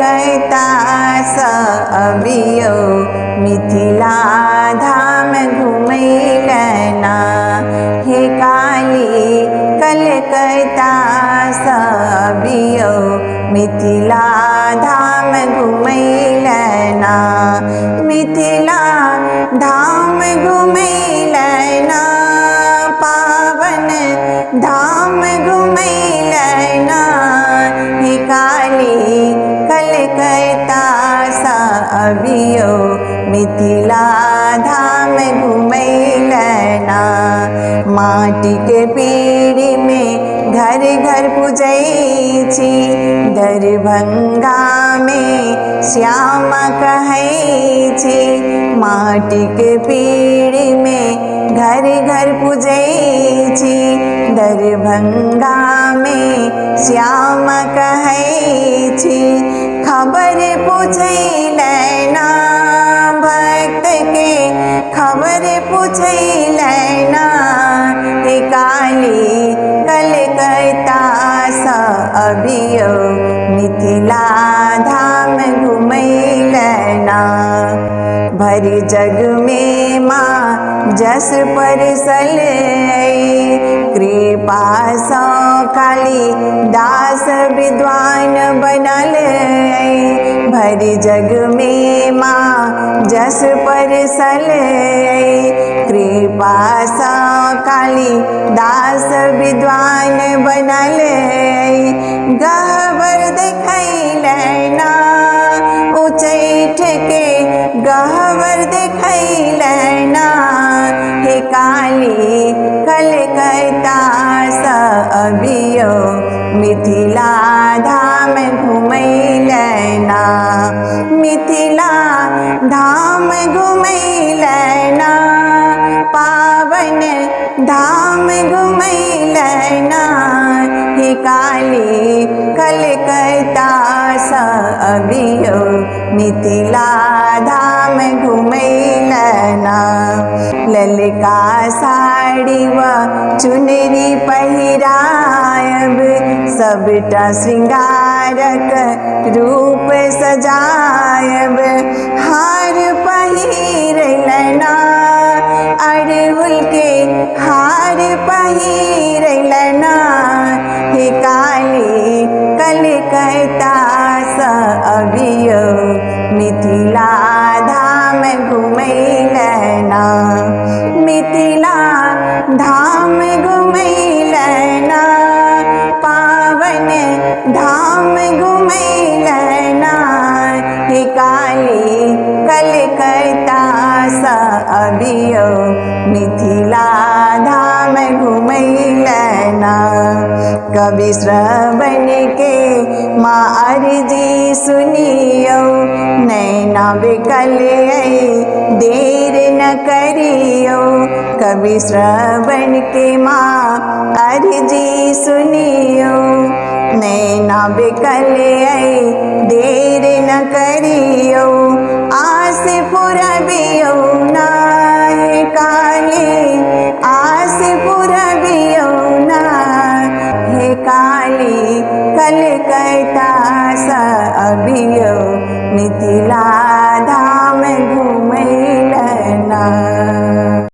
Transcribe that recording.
कलकत्ता स अबियो मिथिला धाम घुमैलना। हे काली कलकत्ता स अबियो मिथिला धाम घुमैलना। मिथिला धाम घुमैलना, पावन धाम घुमैलना। हे काली कलकत्ता स अबियो मिथिला धाम घुमैलना। माटी के पीढ़ी में घर घर पूजै छी, दरभंगा में श्यामा कहै छी। माटी के पीढ़ी में घर घर पूजै छी, दरभंगा में श्यामा कहै छी। खबर पूछैलना भक्त के, खबर पूछैलना। हे काली कलकत्ता स अबियो मिथिला धाम घुमैलना। भरी जग में माँ जस परसल, कृपा सौ काली दास विद्वान बनल। भरी जग में माँ जस परसल, कृपा सौ काली दास विद्वान बनल। गहवर देखैलना उचैठ के, गहवर देखैलना। हे काली कलकत्ता स अबियो मिथिला धाम घुमैलना। मिथिला धाम घुमैलना, पावन धाम घुमैलना। हे काली कलकत्ता स अबियो मिथिला धाम घुमैलना। ललका साड़ी व चुनरी पहिरायब, सबटा श्रृंगारक रूप सजायब। हार पहिरलना अड़हुल के, हार पहिरलना। हे काली कलकत्ता स अबियो मिथिला धाम घुमैलना। मिथिला धाम घुमैलना, पावन धाम घुमैलना। हे काली कलकत्ता स अबियो मिथिला धाम घुमैलना। कवि श्रवण के माँ अर्जी सुनियो, नैना बिकल देर न करियो। कवि श्रवण के माँ अर्जी सुनियो, नैना बिकल देर न करियो। आस पुरबियो ना हे काली, आस पुरबियो ना। हे काली कलकत्ता स अबियो मिथिला